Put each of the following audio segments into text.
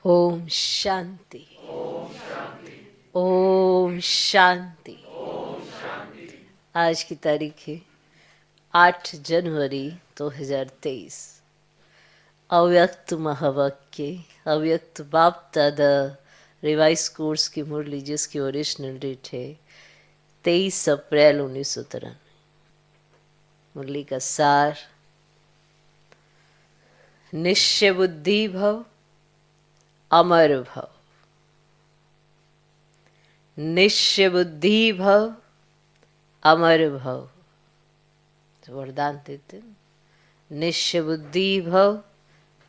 ओम शांति। ओम शांति। आज की तारीख है 8 जनवरी 2023। अव्यक्त महावाक्य, अव्यक्त बाप दादा रिवाइज कोर्स की मुरली, जिसकी ओरिजिनल डेट है 23 अप्रैल 1993। मुरली का सार: निश्चय बुद्धि भव, अमर भव। निश्चय बुद्धि भव, अमर भव। तो वरदान देते हैं, निश्चय बुद्धि भव,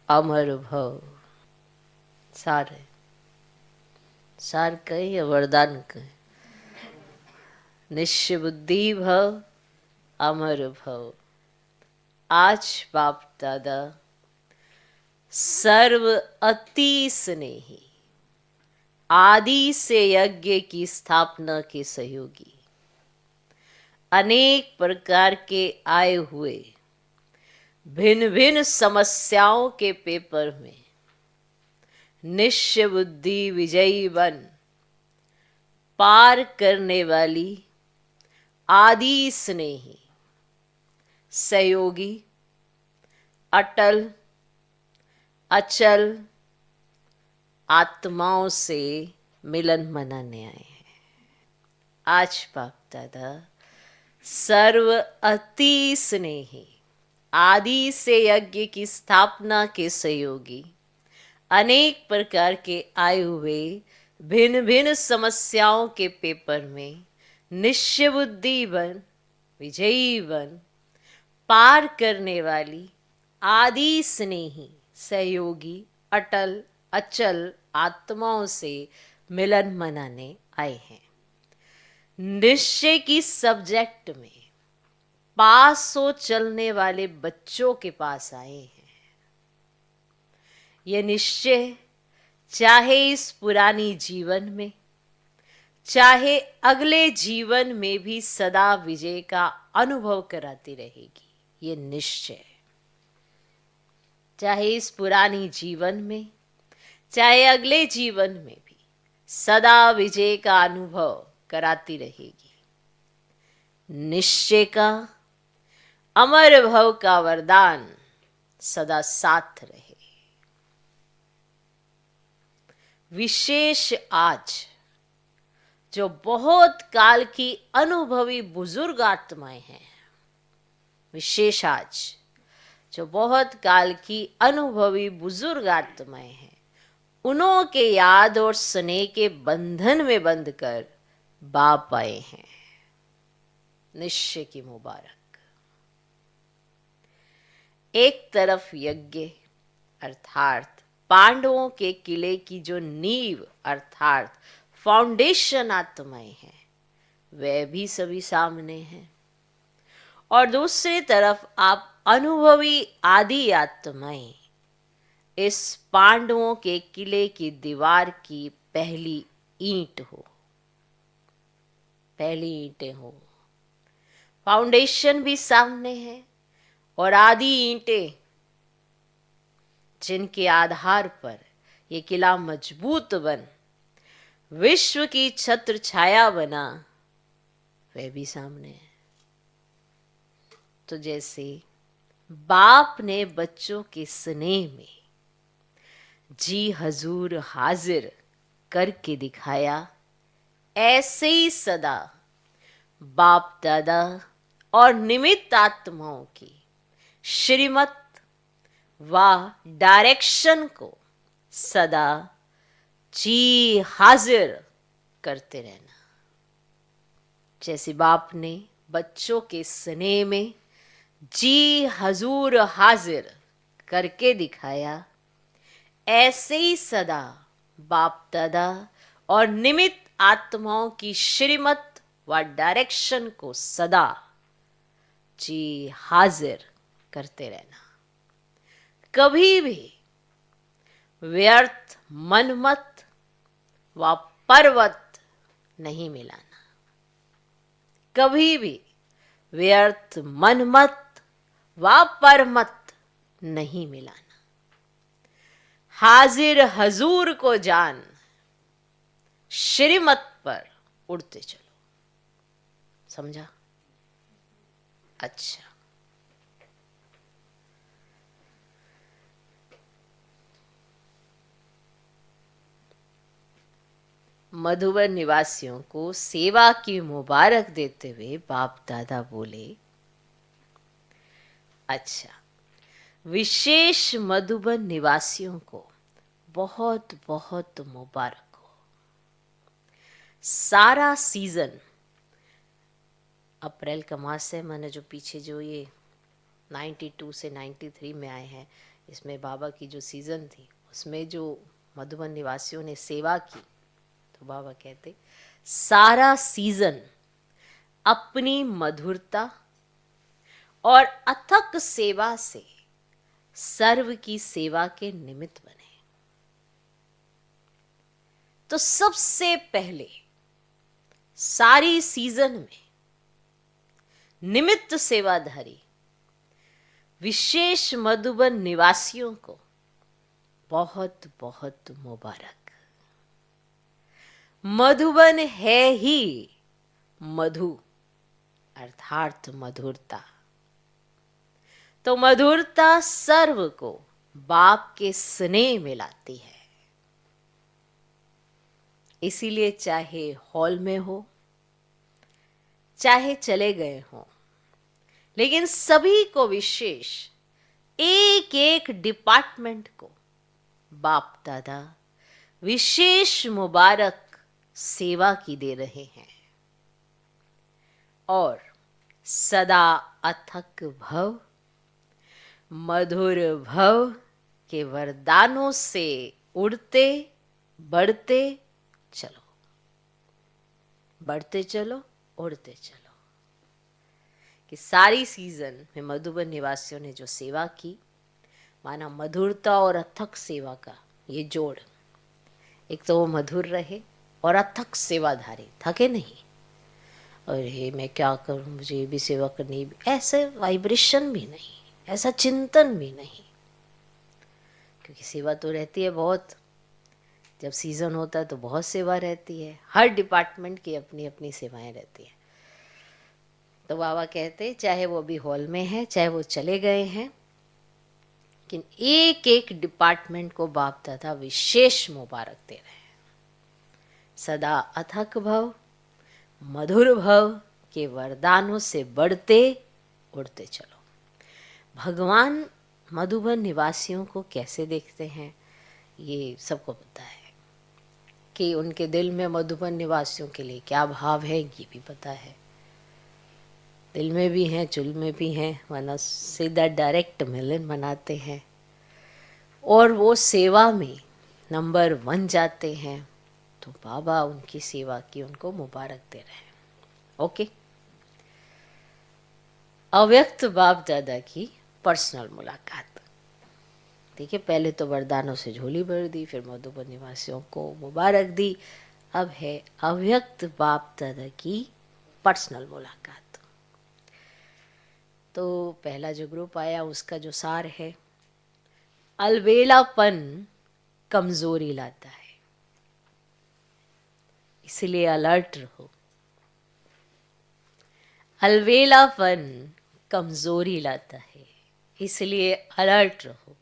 अमर भव। सार है, सार कहे या वरदान कहे। निश्चय बुद्धि भव, अमर भव। आज बाप दादा सर्व अति स्नेही, आदि से यज्ञ की स्थापना के सहयोगी, अनेक प्रकार के आए हुए भिन्न भिन्न समस्याओं के पेपर में निश्चय बुद्धि विजयी बन पार करने वाली आदि स्नेही, सहयोगी, अटल अचल आत्माओं से मिलन मनाने आए हैं। आज बाप दादा सर्व अति स्नेही, आदि से यज्ञ की स्थापना के सहयोगी, अनेक प्रकार के आए हुए भिन्न भिन्न समस्याओं के पेपर में निश्चय बुद्धि बन विजयी बन पार करने वाली आदि स्नेही, सहयोगी, अटल अचल आत्माओं से मिलन मनाने आए हैं। निश्चय की सब्जेक्ट में पास हो चलने वाले बच्चों के पास आए हैं। यह निश्चय चाहे इस पुरानी जीवन में, चाहे अगले जीवन में भी सदा विजय का अनुभव कराती रहेगी। ये निश्चय चाहे इस पुरानी जीवन में, चाहे अगले जीवन में भी सदा विजय का अनुभव कराती रहेगी। निश्चय का, अमर भव का वरदान सदा साथ रहे। विशेष आज जो बहुत काल की अनुभवी बुजुर्ग आत्माएं हैं, विशेष आज जो बहुत काल की अनुभवी बुजुर्ग आत्माएं हैं, उन्हों के याद और स्नेह के बंधन में बंधकर बाप आए हैं। निश्चय की मुबारक। एक तरफ यज्ञ अर्थात पांडवों के किले की जो नींव अर्थात फाउंडेशन आत्माएं हैं, वह भी सभी सामने हैं, और दूसरी तरफ आप अनुभवी आदि आत्माएं इस पांडवों के किले की दीवार की पहली ईंट हो, पहली ईंटें हो। फाउंडेशन भी सामने है और आदि ईंटें जिनके आधार पर ये किला मजबूत बन विश्व की छत्र छाया बना, वह भी सामने है। तो जैसे बाप ने बच्चों के स्नेह में जी हजूर हाजिर करके दिखाया, ऐसे ही सदा बाप दादा और निमित्त आत्माओं की श्रीमत व डायरेक्शन को सदा जी हाजिर करते रहना। जैसे बाप ने बच्चों के स्नेह में जी हजूर हाजिर करके दिखाया, ऐसे ही सदा बाप दादा और निमित्त आत्माओं की श्रीमत व डायरेक्शन को सदा जी हाजिर करते रहना। कभी भी व्यर्थ मनमत व पर्वत नहीं मिलाना। कभी भी व्यर्थ मनमत व परमत नहीं मिलाना। हाजिर हजूर को जान, श्रीमत पर उड़ते चलो। समझा? अच्छा, मधुबन निवासियों को सेवा की मुबारक देते हुए बाप दादा बोले, अच्छा, विशेष मधुबन निवासियों को बहुत बहुत मुबारक हो। सारा सीजन, अप्रैल का मास है, मैंने जो पीछे जो ये 92 से 93 में आए हैं, इसमें बाबा की जो सीजन थी उसमें जो मधुबन निवासियों ने सेवा की, तो बाबा कहते सारा सीजन अपनी मधुरता और अथक सेवा से सर्व की सेवा के निमित्त बने। तो सबसे पहले सारी सीजन में निमित्त सेवाधारी विशेष मधुबन निवासियों को बहुत बहुत मुबारक। मधुबन है ही मधु अर्थात मधुरता। तो मधुरता सर्व को बाप के स्नेह में लाती है। इसीलिए चाहे हॉल में हो, चाहे चले गए हों, लेकिन सभी को विशेष एक एक डिपार्टमेंट को बाप दादा विशेष मुबारक सेवा की दे रहे हैं। और सदा अथक भव, मधुर भव के वरदानों से उड़ते बढ़ते चलो, बढ़ते चलो, उड़ते चलो। कि सारी सीजन में मधुबन निवासियों ने जो सेवा की, माना मधुरता और अथक सेवा का ये जोड़, एक तो वो मधुर रहे और अथक सेवाधारी, थके नहीं। अरे मैं क्या करूं, मुझे ये भी सेवा करनी, ऐसे वाइब्रेशन भी नहीं, ऐसा चिंतन भी नहीं, क्योंकि सेवा तो रहती है बहुत। जब सीजन होता है तो बहुत सेवा रहती है, हर डिपार्टमेंट की अपनी अपनी सेवाएं रहती है। तो बाबा कहते चाहे वो अभी हॉल में है, चाहे वो चले गए हैं, लेकिन एक एक डिपार्टमेंट को बाप दादा विशेष मुबारक दे रहे हैं। सदा अथक भव, मधुर भव के वरदानों से बढ़ते उड़ते चलो। भगवान मधुबन निवासियों को कैसे देखते हैं ये सबको पता है, कि उनके दिल में मधुबन निवासियों के लिए क्या भाव है ये भी पता है। दिल में भी हैं, चुल में भी हैं, वरना सीधा डायरेक्ट मिलन मनाते हैं और वो सेवा में नंबर 1 जाते हैं। तो बाबा उनकी सेवा की उनको मुबारक दे रहे हैं। ओके, अव्यक्त बाप दादा की पर्सनल मुलाकात। ठीक है, पहले तो वरदानों से झोली भर दी, फिर मधुबन निवासियों को मुबारक दी, अब है अव्यक्त बाप दादा की पर्सनल मुलाकात। तो पहला जो ग्रुप आया उसका जो सार है, अलबेलापन कमजोरी लाता है, इसलिए अलर्ट रहो। अलबेलापन कमजोरी लाता है, इसलिए अलर्ट रहो।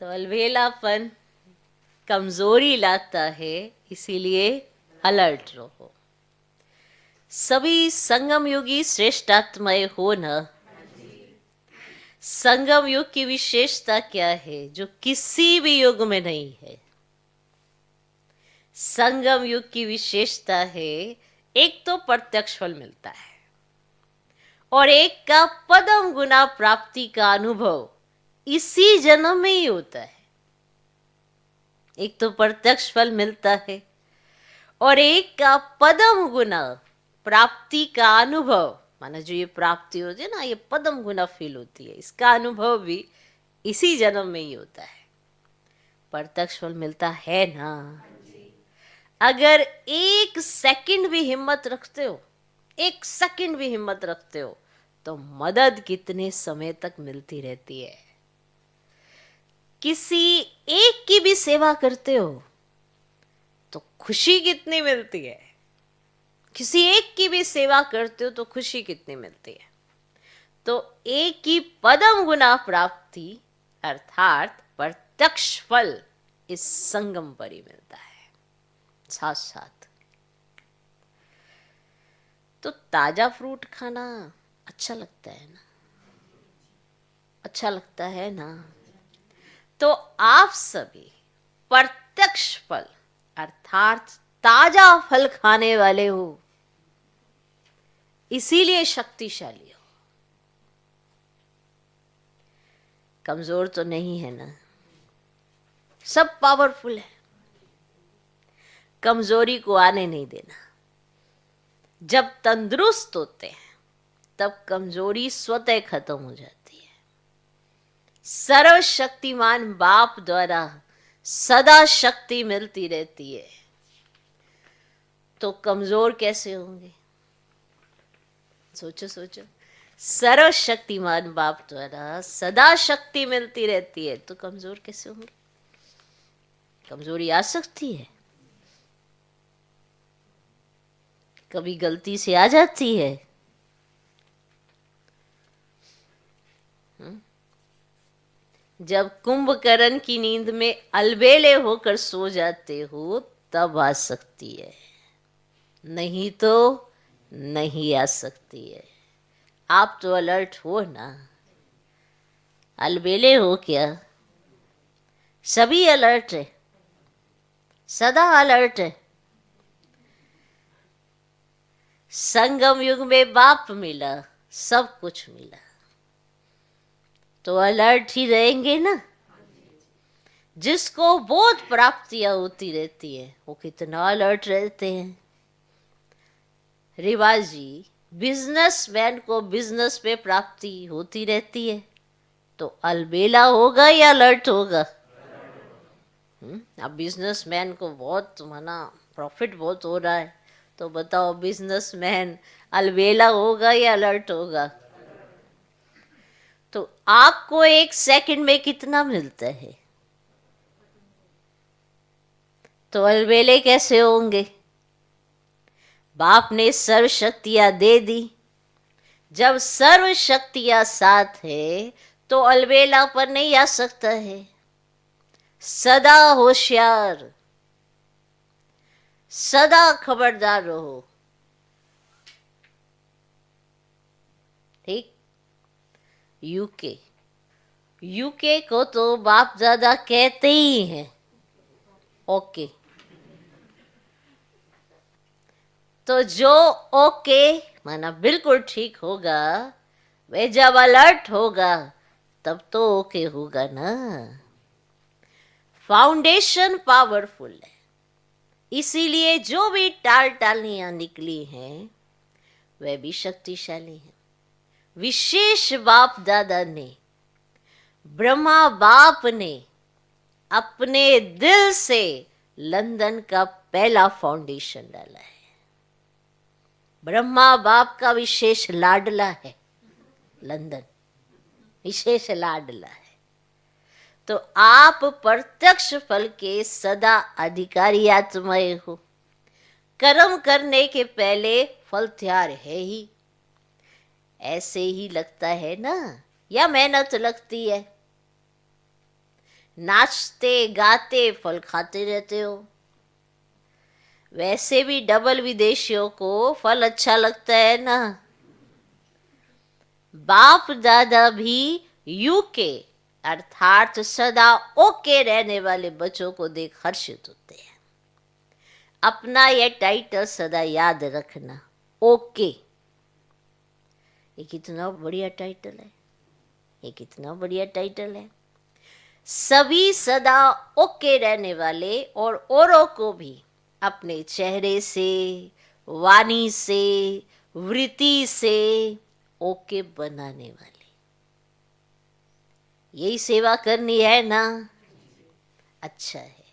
तो अलबेलापन कमजोरी लाता है, इसीलिए अलर्ट रहो। सभी संगम युगी श्रेष्ठ आत्माएं हो न। संगम युग की विशेषता क्या है जो किसी भी युग में नहीं है? संगम युग की विशेषता है, एक तो प्रत्यक्ष फल मिलता है और एक का पदम गुना प्राप्ति का अनुभव इसी जन्म में ही होता है। एक तो प्रत्यक्ष फल मिलता है और एक का पदम गुना प्राप्ति का अनुभव, माना जो ये प्राप्ति होती है ना, ये पदम गुना फील होती है, इसका अनुभव भी इसी जन्म में ही होता है। प्रत्यक्ष फल मिलता है ना। अगर एक सेकंड भी हिम्मत रखते हो, एक सेकंड भी हिम्मत रखते हो, तो मदद कितने समय तक मिलती रहती है। किसी एक की भी सेवा करते हो तो खुशी कितनी मिलती है। किसी एक की भी सेवा करते हो तो खुशी कितनी मिलती है। तो एक की पदम गुना प्राप्ति अर्थात प्रत्यक्ष फल इस संगम पर ही मिलता है, साथ साथ। तो ताजा फ्रूट खाना अच्छा लगता है ना, अच्छा लगता है ना। तो आप सभी प्रत्यक्ष फल अर्थात ताजा फल खाने वाले हो, इसीलिए शक्तिशाली हो। कमजोर तो नहीं है ना, सब पावरफुल है। कमजोरी को आने नहीं देना। जब तंदुरुस्त होते हैं तब कमजोरी स्वतः खत्म हो जाती है। सर्वशक्तिमान बाप द्वारा सदा शक्ति मिलती रहती है, तो कमजोर कैसे होंगे। सोचो सोचो, सर्वशक्तिमान बाप द्वारा सदा शक्ति मिलती रहती है तो कमजोर कैसे होंगे। कमजोरी आ सकती है, कभी गलती से आ जाती है। जब कुंभकर्ण की नींद में अलबेले होकर सो जाते हो तब आ सकती है, नहीं तो नहीं आ सकती है। आप तो अलर्ट हो ना, अलबेले हो क्या। सभी अलर्ट है, सदा अलर्ट है। संगम युग में बाप मिला, सब कुछ मिला, तो अलर्ट ही रहेंगे ना। जिसको बहुत प्राप्तियां होती रहती है वो कितना अलर्ट रहते हैं। रिवाज जी, बिजनेसमैन को बिजनेस में प्राप्ति होती रहती है तो अलबेला होगा या अलर्ट होगा। अब बिजनेसमैन को बहुत माना प्रॉफिट बहुत हो रहा है, तो बताओ बिजनेसमैन अलबेला होगा या अलर्ट होगा। तो आपको एक सेकंड में कितना मिलता है, तो अलबेले कैसे होंगे। बाप ने सर्व शक्तियां दे दी, जब सर्व शक्तियां साथ है तो अलबेला पर नहीं आ सकता है। सदा होशियार, सदा खबरदार रहो। ठीक। यूके को तो बाप दादा कहते ही हैं ओके। तो जो ओके माना बिल्कुल ठीक होगा, वे जब अलर्ट होगा तब तो ओके होगा ना। फाउंडेशन पावरफुल है, इसीलिए जो भी टाल टालियां निकली हैं वह भी शक्तिशाली है। विशेष बाप दादा ने, ब्रह्मा बाप ने अपने दिल से लंदन का पहला फाउंडेशन डाला है। ब्रह्मा बाप का विशेष लाडला है लंदन, विशेष लाडला है। तो आप प्रत्यक्ष फल के सदा अधिकारी आत्माएं हो। कर्म करने के पहले फल तैयार है ही, ऐसे ही लगता है ना, या मेहनत लगती है। नाचते गाते फल खाते रहते हो। वैसे भी डबल विदेशियों को फल अच्छा लगता है ना। बाप दादा भी यूके अर्थात सदा ओके रहने वाले बच्चों को देख हर्षित होते हैं। अपना यह टाइटल सदा याद रखना, ओके। ये कितना बढ़िया टाइटल है, ये कितना बढ़िया टाइटल है। सभी सदा ओके रहने वाले और औरों को भी अपने चेहरे से, वाणी से, वृत्ति से ओके बनाने वाले। यही सेवा करनी है ना। अच्छा है,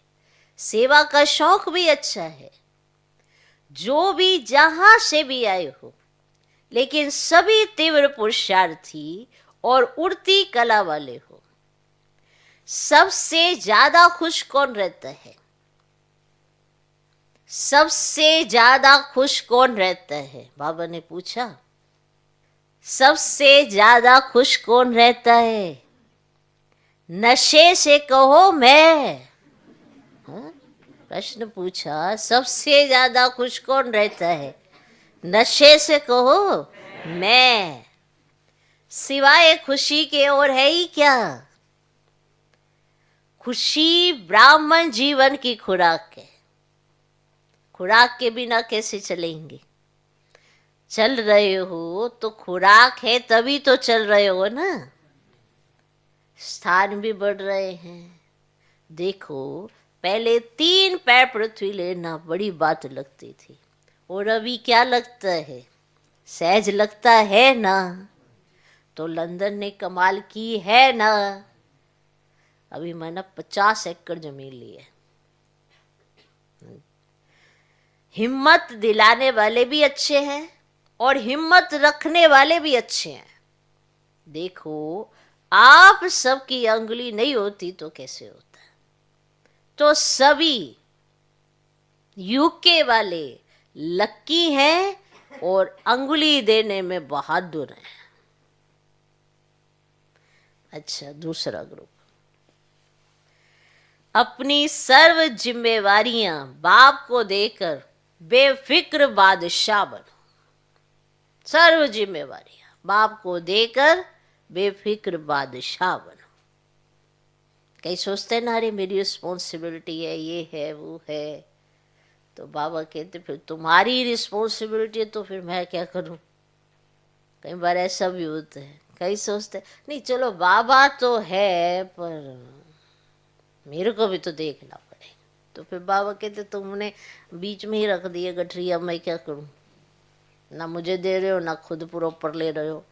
सेवा का शौक भी अच्छा है। जो भी जहां से भी आए हो, लेकिन सभी तीव्र पुरुषार्थी और उड़ती कला वाले हो। सबसे ज्यादा खुश कौन रहता है? सबसे ज्यादा खुश कौन रहता है? बाबा ने पूछा, सबसे ज्यादा खुश कौन रहता है? नशे से कहो मैं। हाँ? प्रश्न पूछा, सबसे ज्यादा खुश कौन रहता है? नशे से कहो मैं। सिवाय खुशी के और है ही क्या? खुशी ब्राह्मण जीवन की खुराक है। खुराक के बिना कैसे चलेंगे? चल रहे हो तो खुराक है तभी तो चल रहे हो ना। स्थान भी बढ़ रहे हैं। देखो, पहले 3 पैर पृथ्वी लेना बड़ी बात लगती थी, और अभी क्या लगता है? सहज लगता है ना। तो लंदन ने कमाल की है ना। अभी मैंने 50 एकड़ जमीन ली है। हिम्मत दिलाने वाले भी अच्छे हैं और हिम्मत रखने वाले भी अच्छे हैं। देखो, आप सबकी अंगुली नहीं होती तो कैसे होता? तो सभी यूके वाले लक्की हैं और अंगुली देने में बहादुर हैं। अच्छा, दूसरा ग्रुप, अपनी सर्व जिम्मेवारियां बाप को देकर बेफिक्र बादशाह बनो। सर्व जिम्मेवारियां बाप को देकर बेफिक्र बादशाह बनो। कई सोचते ना, अरे मेरी रिस्पॉन्सिबिलिटी है, ये है वो है। तो बाबा कहते फिर तुम्हारी रिस्पॉन्सिबिलिटी है तो फिर मैं क्या करूं? कई बार ऐसा भी होता है। कई सोचते नहीं, चलो बाबा तो है पर मेरे को भी तो देखना पड़ेगा। तो फिर बाबा कहते तुमने बीच में ही रख दिया गठरी, अब मैं क्या करूं? ना मुझे दे रहे हो ना खुद प्रॉपर ले रहे हो।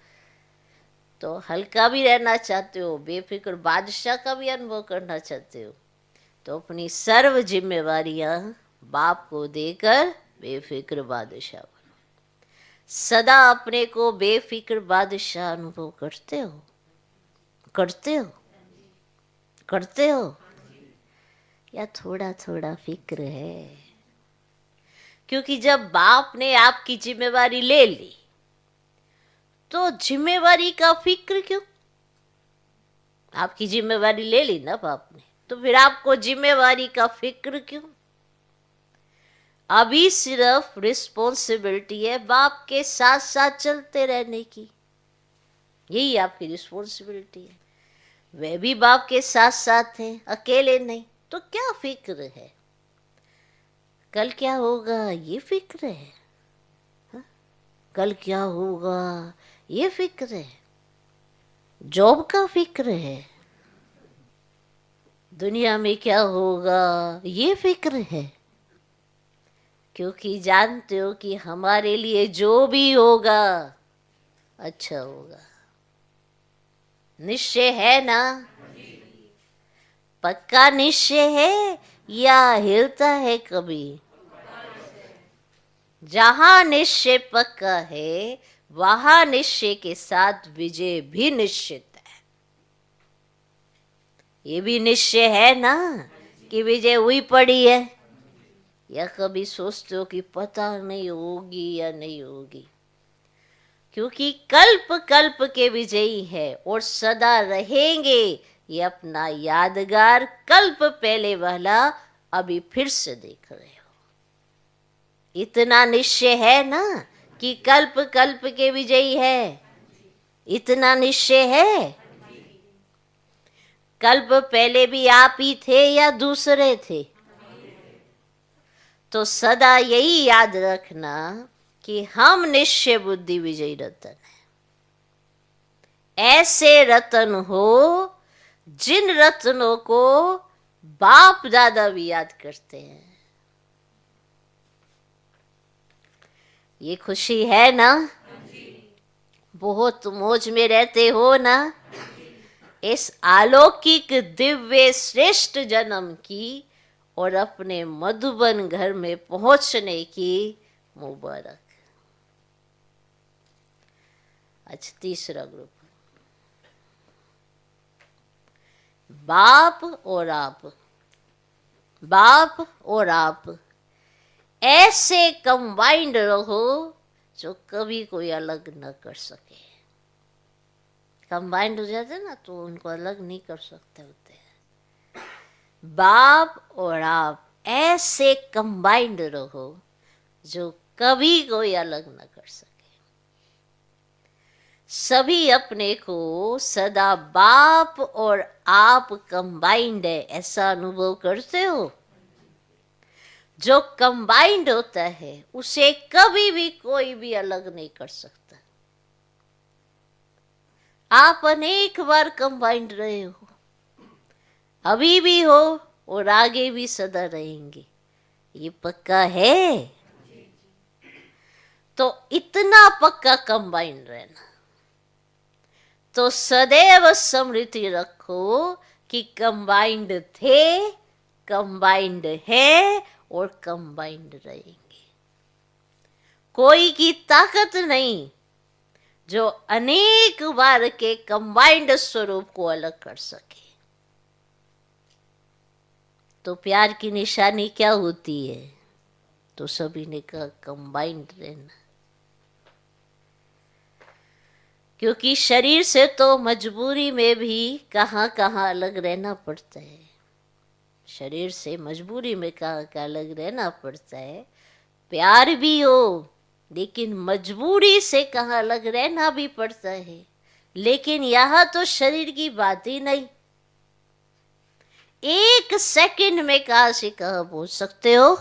तो हल्का भी रहना चाहते हो, बेफिक्र बादशाह का भी अनुभव करना चाहते हो, तो अपनी सर्व जिम्मेवारियां बाप को देकर बेफिक्र बादशाह बनो। सदा अपने को बेफिक्र बादशाह अनुभव करते हो? करते हो? करते हो? या थोड़ा थोड़ा फिक्र है? क्योंकि जब बाप ने आपकी जिम्मेवारी ले ली तो जिम्मेवारी का फिक्र क्यों? आपकी जिम्मेवारी ले ली ना बाप ने, तो फिर आपको जिम्मेवारी का फिक्र क्यों? अभी सिर्फ रिस्पॉन्सिबिलिटी है बाप के साथ साथ चलते रहने की। यही आपकी रिस्पॉन्सिबिलिटी है। वे भी बाप के साथ साथ हैं, अकेले नहीं। तो क्या फिक्र है? कल क्या होगा ये फिक्र है? हा? कल क्या होगा ये फिक्र है? जॉब का फिक्र है? दुनिया में क्या होगा ये फिक्र है? क्योंकि जानते हो कि हमारे लिए जो भी होगा अच्छा होगा। निश्चय है ना? पक्का निश्चय है या हिलता है कभी? जहां निश्चय पक्का है वहां निश्चय के साथ विजय भी निश्चित है। ये भी निश्चय है ना कि विजय हुई पड़ी है? या कभी सोचते हो कि पता नहीं होगी या नहीं होगी? क्योंकि कल्प कल्प के विजयी है और सदा रहेंगे। ये अपना यादगार कल्प पहले वाला अभी फिर से देख रहे हो। इतना निश्चय है ना कि कल्प कल्प के विजयी है? इतना निश्चय है? कल्प पहले भी आप ही थे या दूसरे थे? तो सदा यही याद रखना कि हम निश्चय बुद्धि विजयी रतन है। ऐसे रतन हो जिन रत्नों को बाप दादा भी याद करते हैं। ये खुशी है ना? बहुत मौज में रहते हो ना? इस अलौकिक दिव्य श्रेष्ठ जन्म की और अपने मधुबन घर में पहुंचने की मुबारक। अच्छा, तीसरा ग्रुप, बाप और आप। बाप और आप ऐसे कंबाइंड रहो जो कभी कोई अलग न कर सके। कंबाइंड हो जाते ना तो उनको अलग नहीं कर सकते होते। बाप और आप ऐसे कंबाइंड रहो जो कभी कोई अलग न कर सके। सभी अपने को सदा बाप और आप कंबाइंड है ऐसा अनुभव करते हो। जो कंबाइंड होता है उसे कभी भी कोई भी अलग नहीं कर सकता। आप अनेक बार कंबाइंड रहे हो, अभी भी हो और आगे भी सदा रहेंगे, ये पक्का है। तो इतना पक्का कंबाइंड रहना, तो सदैव स्मृति रखो कि कंबाइंड थे, कंबाइंड है और कंबाइंड रहेंगे। कोई की ताकत नहीं जो अनेक बार के कंबाइंड स्वरूप को अलग कर सके। तो प्यार की निशानी क्या होती है? तो सभी ने कहा कंबाइंड रहना। क्योंकि शरीर से तो मजबूरी में भी कहाँ कहाँ अलग रहना पड़ता है। शरीर से मजबूरी में कहाँ कहाँ अलग रहना पड़ता है। प्यार भी हो लेकिन मजबूरी से कहाँ अलग रहना भी पड़ता है। लेकिन यहाँ तो शरीर की बात ही नहीं। एक सेकंड में कहाँ से कहाँ पहुंच सकते हो।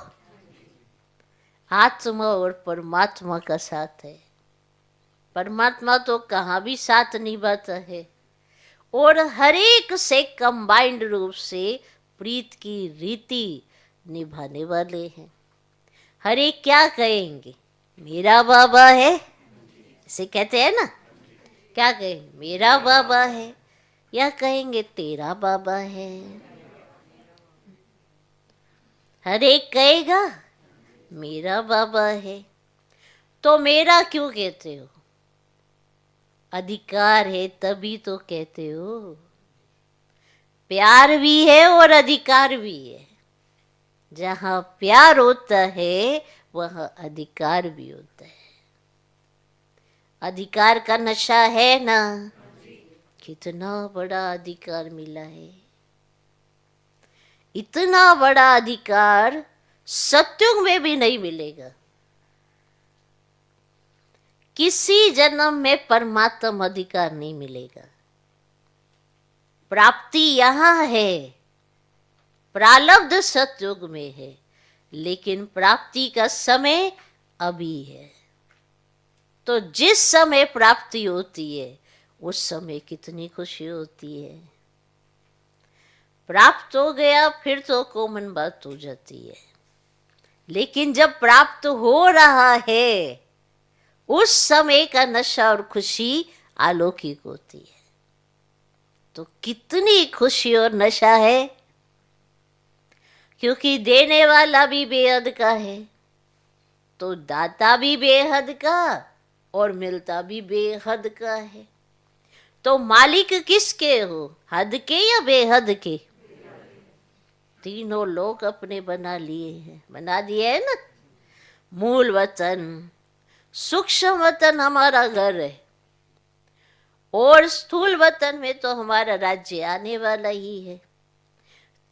आत्मा और परमात्मा का साथ है। परमात्मा तो कहाँ भी साथ निभाता है और हर एक से कंबाइंड रूप से प्रीत की रीति निभाने वाले हैं। हर एक क्या कहेंगे? मेरा बाबा है, इसे कहते हैं ना। क्या कहेंगे? मेरा बाबा है, या कहेंगे तेरा बाबा है। हर एक कहेगा मेरा बाबा है। तो मेरा क्यों कहते हो? अधिकार है तभी तो कहते हो। प्यार भी है और अधिकार भी है। जहाँ प्यार होता है वहाँ अधिकार भी होता है। अधिकार का नशा है ना। कितना बड़ा अधिकार मिला है। इतना बड़ा अधिकार सत्युग में भी नहीं मिलेगा। किसी जन्म में परमात्म अधिकार नहीं मिलेगा। प्राप्ति यहाँ है, प्रारब्ध सत्युग में है, लेकिन प्राप्ति का समय अभी है। तो जिस समय प्राप्ति होती है उस समय कितनी खुशी होती है। प्राप्त हो गया फिर तो कॉमन बात हो जाती है, लेकिन जब प्राप्त हो रहा है उस समय का नशा और खुशी अलौकिक होती है। तो कितनी खुशी और नशा है, क्योंकि देने वाला भी बेहद का है, तो दाता भी बेहद का और मिलता भी बेहद का है। तो मालिक किसके हो? हद के या बेहद के? तीनों लोग अपने बना लिए हैं, बना दिए है ना। मूल वतन, सूक्ष्म वतन हमारा घर है और स्थूल वतन में तो हमारा राज्य आने वाला ही है।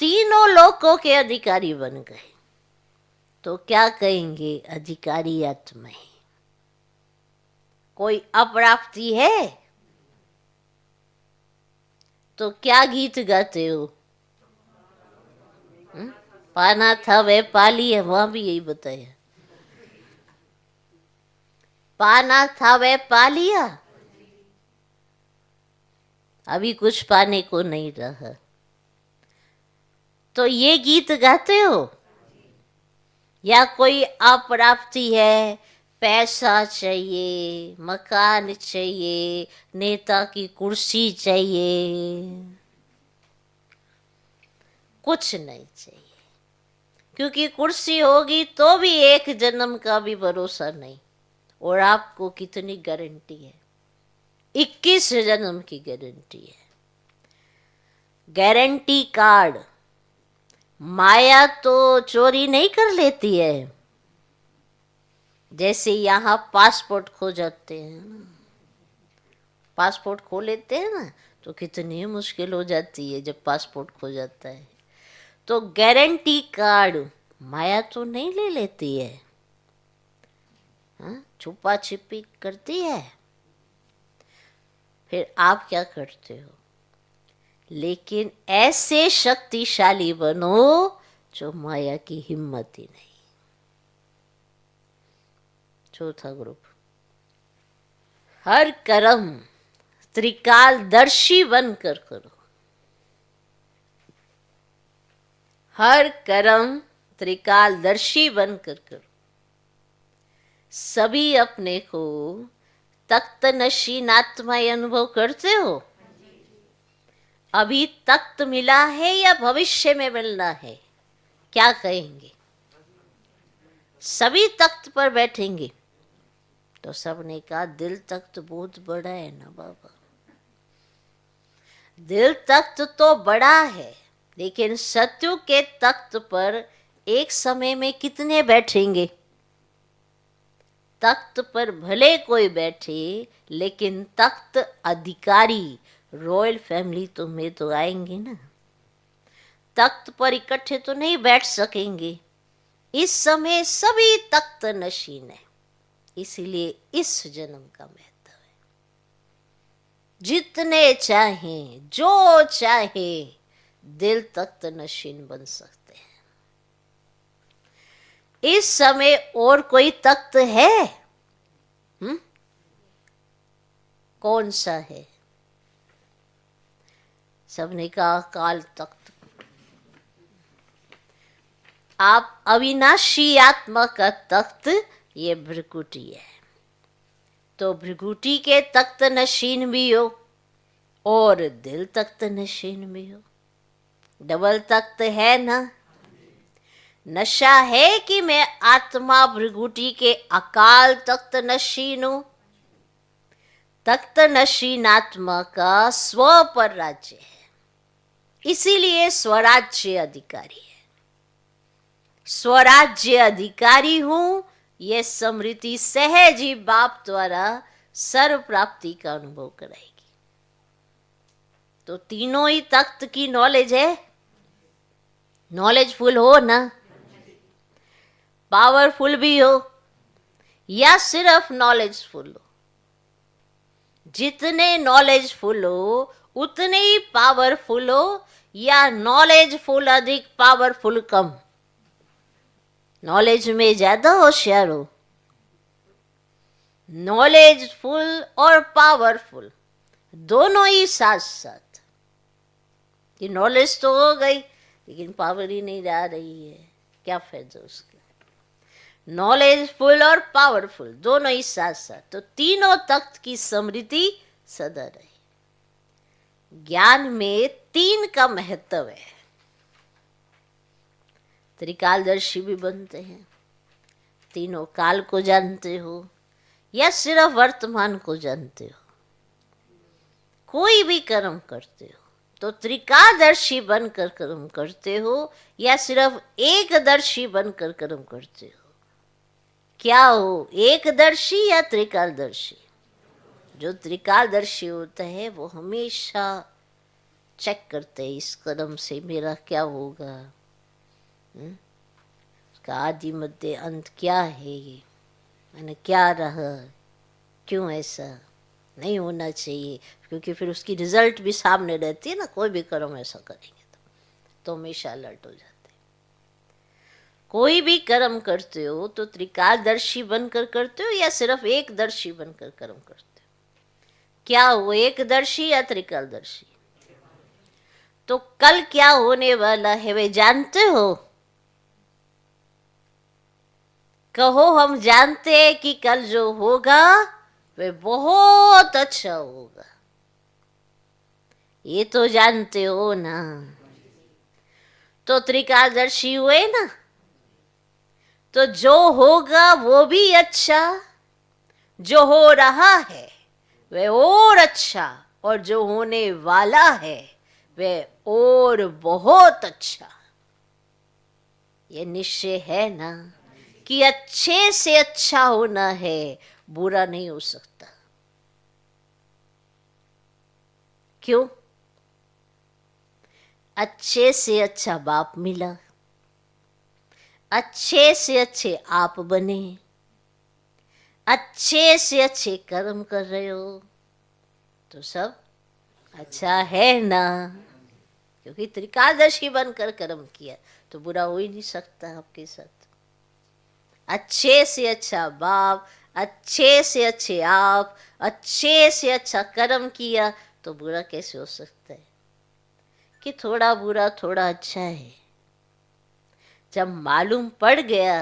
तीनों लोकों के अधिकारी बन गए। तो क्या कहेंगे? अधिकारी आत्मा है। कोई अप्राप्ति है तो क्या गीत गाते हो? पाना था वह पाली है, वहां भी यही बताया। पाना था वह पा लिया, अभी कुछ पाने को नहीं रहा। तो ये गीत गाते हो? या कोई अप्राप्ति है, पैसा चाहिए, मकान चाहिए, नेता की कुर्सी चाहिए, कुछ नहीं चाहिए। क्योंकि कुर्सी होगी तो भी एक जन्म का भी भरोसा नहीं। और आपको कितनी गारंटी है? 21 जन्म की गारंटी है। Guarantee card. माया तो चोरी नहीं कर लेती है। जैसे यहाँ पासपोर्ट खो जाते हैं ना, पासपोर्ट खो लेते हैं ना, तो कितनी मुश्किल हो जाती है जब पासपोर्ट खो जाता है। तो गारंटी कार्ड माया तो नहीं ले लेती है, हाँ? छुपा छिपी करती है। फिर आप क्या करते हो? लेकिन ऐसे शक्तिशाली बनो जो माया की हिम्मत ही नहीं। चौथा ग्रुप, हर कर्म त्रिकालदर्शी बनकर करो। हर कर्म त्रिकालदर्शी बनकर करो। सभी अपने को तख्त नशीन आत्मा अनुभव करते हो? अभी तख्त मिला है या भविष्य में मिलना है? क्या कहेंगे? सभी तख्त पर बैठेंगे। तो सबने कहा दिल तख्त बहुत बड़ा है ना बाबा। दिल तख्त तो बड़ा है, लेकिन सत्यु के तख्त पर एक समय में कितने बैठेंगे? तख्त पर भले कोई बैठे, लेकिन तख्त अधिकारी रॉयल फैमिली तो में तो आएंगे ना। तख्त पर इकट्ठे तो नहीं बैठ सकेंगे। इस समय सभी तख्त नशीन है, इसीलिए इस जन्म का महत्व है। जितने चाहें, जो चाहे, दिल तख्त नशीन बन सकते हैं। इस समय और कोई तख्त है? कौन सा है? सबने कहा काल तख्त। आप अविनाशी आत्मा का तख्त ये भृकुटी है। तो भृकुटी के तख्त नशीन भी हो और दिल तख्त नशीन भी हो। डबल तख्त है ना। नशा है कि मैं आत्मा भृकुटी के अकाल तख्त नशीन हूं। तख्त नशीन आत्मा का स्व पर राज्य है, इसीलिए स्वराज्य अधिकारी है। स्वराज्य अधिकारी हूं, यह स्मृति सहज ही बाप द्वारा सर्व प्राप्ति का अनुभव कराएगी। तो तीनों ही तख्त की नॉलेज है। नॉलेजफुल हो ना, पावरफुल भी हो या सिर्फ नॉलेजफुल हो। जितने नॉलेजफुल हो उतने ही पावरफुल हो, या नॉलेजफुल अधिक पावरफुल कम? नॉलेज में ज्यादा होशियार हो। नॉलेजफुल और पावरफुल दोनों ही साथ साथ। ये नॉलेज तो हो गई, लेकिन पावर ही नहीं जा रही है, क्या फायदा उसका? नॉलेजफुल और पावरफुल दोनों ही साथ साथ, तो तीनों तख्त की स्मृति सदा रहे। ज्ञान में तीन का महत्व है। त्रिकालदर्शी भी बनते हैं, तीनों काल को जानते हो या सिर्फ वर्तमान को जानते हो। कोई भी कर्म करते हो तो त्रिकालदर्शी बनकर कर्म करते हो या सिर्फ एकदर्शी बनकर कर्म करते हो? क्या हो, एकदर्शी या त्रिकालदर्शी? जो त्रिकालदर्शी होता है वो हमेशा चेक करते हैं इस कदम से मेरा क्या होगा, उसका आदि मध्य अंत क्या है, ये मैंने क्या रहा, क्यों ऐसा नहीं होना चाहिए, क्योंकि फिर उसकी रिजल्ट भी सामने रहती है ना। कोई भी कर्म ऐसा करेंगे तो हमेशा अलर्ट हो जाते। कोई भी कर्म करते हो तो त्रिकालदर्शी बनकर करते हो या सिर्फ एकदर्शी बनकर कर्म करते हो? क्या हो, एकदर्शी या त्रिकालदर्शी? तो कल क्या होने वाला है वे जानते हो? कहो हम जानते हैं कि कल जो होगा वे बहुत अच्छा होगा, ये तो जानते हो ना। तो त्रिकालदर्शी हुए ना, तो जो होगा वो भी अच्छा, जो हो रहा है वह और अच्छा, और जो होने वाला है वह और बहुत अच्छा। ये निश्चय है ना कि अच्छे से अच्छा होना है, बुरा नहीं हो सकता। क्यों? अच्छे से अच्छा बाप मिला, अच्छे से अच्छे आप बने, अच्छे से अच्छे कर्म कर रहे हो, तो सब अच्छा है ना। क्योंकि त्रिकालदर्शी बनकर कर्म किया तो बुरा हो ही नहीं सकता आपके साथ। अच्छे से अच्छा बाप, अच्छे से अच्छे आप, अच्छे से अच्छा कर्म किया तो बुरा कैसे हो सकता है? कि थोड़ा बुरा थोड़ा अच्छा है। जब मालूम पड़ गया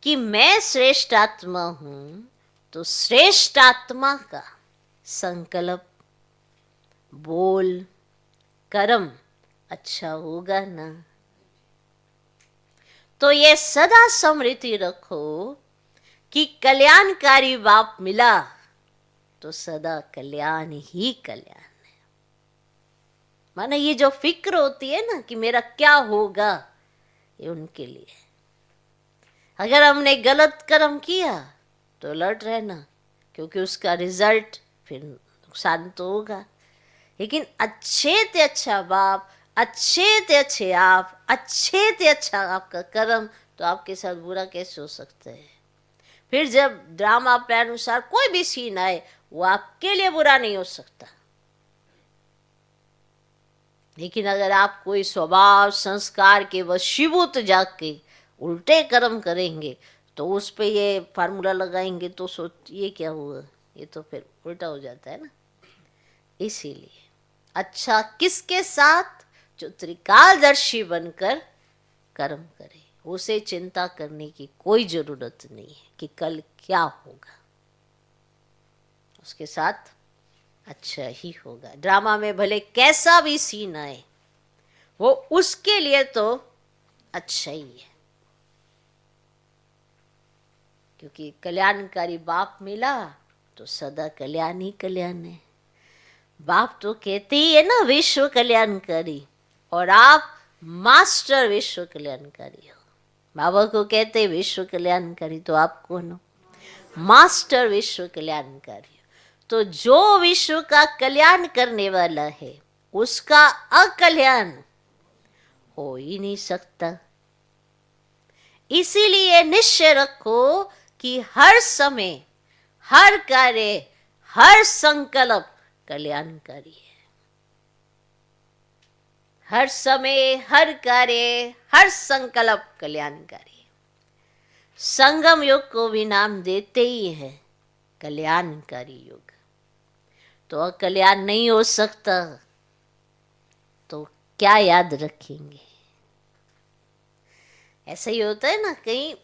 कि मैं श्रेष्ठ आत्मा हूं, तो श्रेष्ठ आत्मा का संकल्प, बोल, कर्म अच्छा होगा ना। तो ये सदा स्मृति रखो कि कल्याणकारी बाप मिला तो सदा कल्याण ही कल्याण है। माना ये जो फिक्र होती है ना कि मेरा क्या होगा, ये उनके लिए। अगर हमने गलत कर्म किया तो अलर्ट रहना, क्योंकि उसका रिजल्ट फिर नुकसान तो होगा। लेकिन अच्छे ते अच्छा बाप, अच्छे ते अच्छे आप, अच्छे ते अच्छा आपका कर्म, तो आपके साथ बुरा कैसे हो सकता है? फिर जब ड्रामा प्लान अनुसार कोई भी सीन आए, वो आपके लिए बुरा नहीं हो सकता। लेकिन अगर आप कोई स्वभाव संस्कार के वशीभूत जाके उल्टे कर्म करेंगे, तो उस पे ये फार्मूला लगाएंगे तो सोच ये क्या हुआ, ये तो फिर उल्टा हो जाता है ना। इसीलिए अच्छा किसके साथ? जो त्रिकालदर्शी बनकर कर्म करे, उसे चिंता करने की कोई जरूरत नहीं है कि कल क्या होगा, उसके साथ अच्छा ही होगा। ड्रामा में भले कैसा भी सीन आए, वो उसके लिए तो अच्छा ही है, क्योंकि कल्याणकारी बाप मिला तो सदा कल्याण ही कल्याण है। बाप तो कहते ही है ना विश्व कल्याणकारी, और आप मास्टर विश्व कल्याणकारी हो। बाबा को कहते विश्व कल्याणकारी, तो आप कौन हो? मास्टर विश्व कल्याणकारी। तो जो विश्व का कल्याण करने वाला है, उसका अकल्याण हो ही नहीं सकता। इसीलिए निश्चय रखो कि हर समय, हर कार्य, हर संकल्प कल्याणकारी है। हर समय, हर कार्य, हर संकल्प कल्याणकारी है। संगम युग को भी नाम देते ही है कल्याणकारी युग। तो अकल्याण नहीं हो सकता तो क्या याद रखेंगे? ऐसा ही होता है ना, कहीं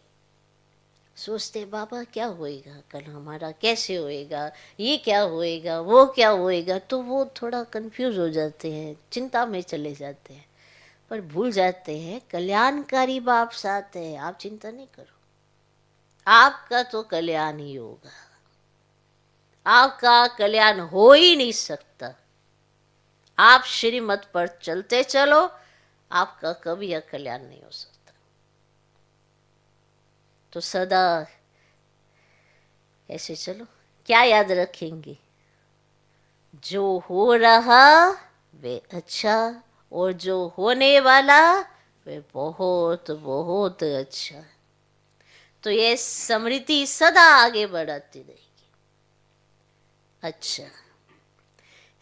सोचते बाबा क्या होएगा कल, हमारा कैसे होएगा, ये क्या होएगा, वो क्या होएगा, तो वो थोड़ा कंफ्यूज हो जाते हैं, चिंता में चले जाते हैं, पर भूल जाते हैं कल्याणकारी बाप साथ है। आप चिंता नहीं करो, आपका तो कल्याण ही होगा। आपका कल्याण हो ही नहीं सकता। आप श्रीमत पर चलते चलो, आपका कभी अकल्याण नहीं हो सकता। तो सदा ऐसे चलो। क्या याद रखेंगे? जो हो रहा वे अच्छा, और जो होने वाला वे बहुत बहुत अच्छा। तो ये स्मृति सदा आगे बढ़ाती रहेगी। अच्छा,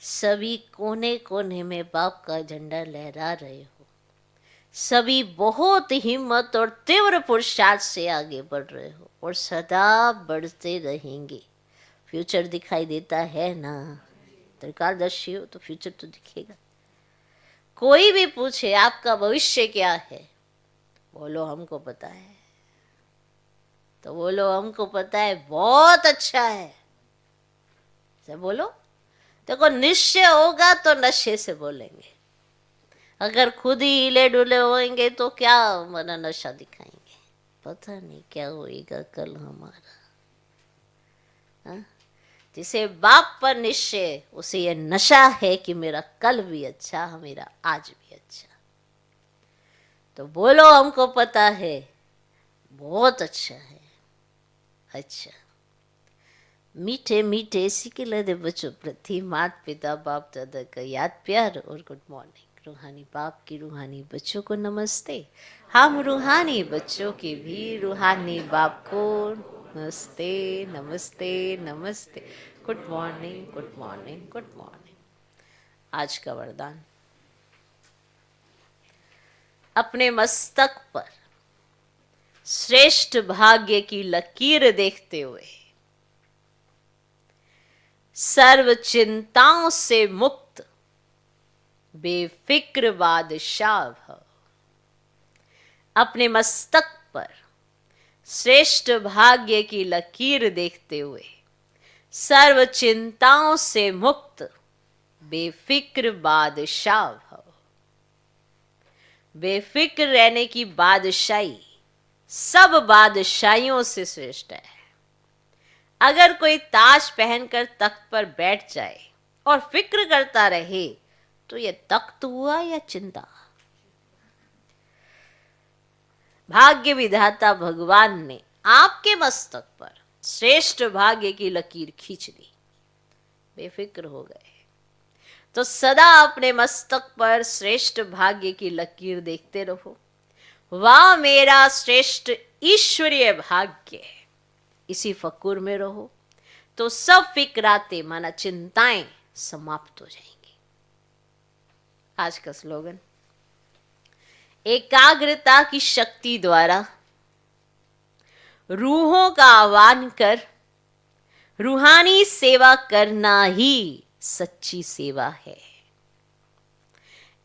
सभी कोने कोने में बाप का झंडा लहरा रहे हो, सभी बहुत हिम्मत और तीव्र पुरुषार्थ से आगे बढ़ रहे हो, और सदा बढ़ते रहेंगे। फ्यूचर दिखाई देता है ना? त्रिकालदर्शी हो तो फ्यूचर तो दिखेगा। कोई भी पूछे आपका भविष्य क्या है, बोलो हमको पता है, तो बोलो हमको पता है बहुत अच्छा है, से बोलो। देखो निश्चय होगा तो नशे से बोलेंगे, अगर खुद ही हिले डुले होंगे तो क्या मना नशा दिखाएंगे। पता नहीं क्या होएगा कल हमारा। हाँ? जिसे बाप पर निश्चय, उसे ये नशा है कि मेरा कल भी अच्छा, मेरा आज भी अच्छा। तो बोलो हमको पता है, बहुत अच्छा है। अच्छा, मीठे मीठे सिकल दे बच्चों प्रति माता पिता बाप दादा का याद प्यार और गुड मॉर्निंग। रूहानी बाप की रूहानी बच्चों को नमस्ते। हम रूहानी बच्चों के भी रूहानी बाप को नमस्ते नमस्ते नमस्ते। Good morning good morning good morning. आज का वरदान, अपने मस्तक पर श्रेष्ठ भाग्य की लकीर देखते हुए सर्व चिंताओं से मुक्त बेफिक्र बादशाह भव। अपने मस्तक पर श्रेष्ठ भाग्य की लकीर देखते हुए सर्व चिंताओं से मुक्त बेफिक्र बादशाह भव। बेफिक्र रहने की बादशाही सब बादशाहियों से श्रेष्ठ है। अगर कोई ताज पहनकर तख्त पर बैठ जाए और फिक्र करता रहे तो यह तख्त हुआ या चिंता? भाग्य विधाता भगवान ने आपके मस्तक पर श्रेष्ठ भाग्य की लकीर खींच दी, बेफिक्र हो गए। तो सदा अपने मस्तक पर श्रेष्ठ भाग्य की लकीर देखते रहो। वाह मेरा श्रेष्ठ ईश्वरीय भाग्य है, इसी फकुर में रहो तो सब फिक्राते माना चिंताएं समाप्त हो जाएंगी। आज का स्लोगन, एकाग्रता की शक्ति द्वारा रूहों का आह्वान कर रूहानी सेवा करना ही सच्ची सेवा है।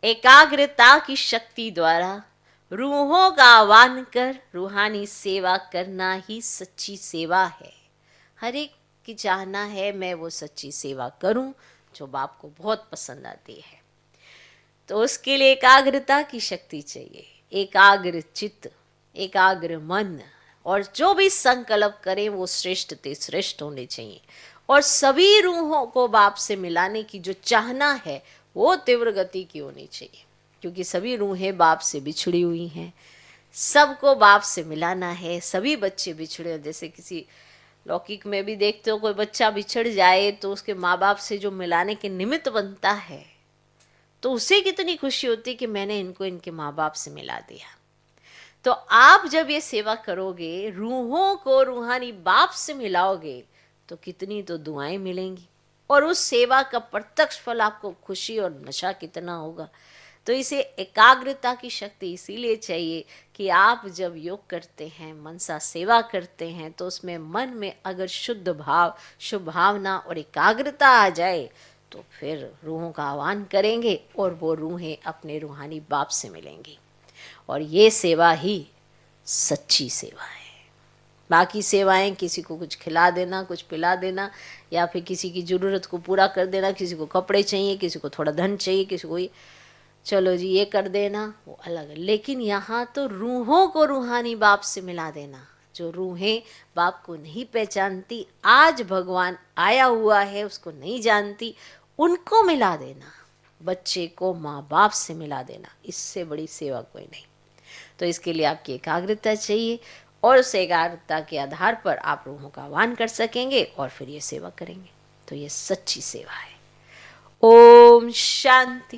एकाग्रता की शक्ति द्वारा रूहों का आह्वान कर रूहानी सेवा करना ही सच्ची सेवा है। हर एक की चाहना है मैं वो सच्ची सेवा करूं जो बाप को बहुत पसंद आती है। तो उसके लिए एकाग्रता की शक्ति चाहिए, एकाग्र चित्त, एकाग्र मन, और जो भी संकल्प करें वो श्रेष्ठ ते श्रेष्ठ होने चाहिए। और सभी रूहों को बाप से मिलाने की जो चाहना है वो तीव्र गति की होनी चाहिए, क्योंकि सभी रूहें बाप से बिछड़ी हुई हैं। सबको बाप से मिलाना है। सभी बच्चे बिछड़े, जैसे किसी लौकिक में भी देखते हो कोई बच्चा बिछड़ जाए तो उसके माँ बाप से जो मिलाने के निमित्त बनता है तो उसे कितनी खुशी होती है कि मैंने इनको इनके माँ बाप से मिला दिया। तो आप जब ये सेवा करोगे, रूहों को रूहानी बाप से मिलाओगे तो कितनी तो दुआएं मिलेंगी, और उस सेवा का प्रत्यक्ष फल आपको खुशी और नशा कितना होगा। तो इसे एकाग्रता की शक्ति इसीलिए चाहिए कि आप जब योग करते हैं, मनसा सेवा करते हैं, तो उसमें मन में अगर शुद्ध भाव, शुभ भावना और एकाग्रता आ जाए तो फिर रूहों का आह्वान करेंगे और वो रूहें अपने रूहानी बाप से मिलेंगी। और ये सेवा ही सच्ची सेवा है। बाकी सेवाएं किसी को कुछ खिला देना, कुछ पिला देना, या फिर किसी की ज़रूरत को पूरा कर देना, किसी को कपड़े चाहिए, किसी को थोड़ा धन चाहिए, किसी को चलो जी ये कर देना, वो अलग है। लेकिन यहाँ तो रूहों को रूहानी बाप से मिला देना। जो रूहें बाप को नहीं पहचानती, आज भगवान आया हुआ है उसको नहीं जानती, उनको मिला देना। बच्चे को माँ बाप से मिला देना, इससे बड़ी सेवा कोई नहीं। तो इसके लिए आपकी एकाग्रता चाहिए, और उस एकाग्रता के आधार पर आप रूहों का आह्वान कर सकेंगे और फिर ये सेवा करेंगे। तो ये सच्ची सेवा है। ओम शांति।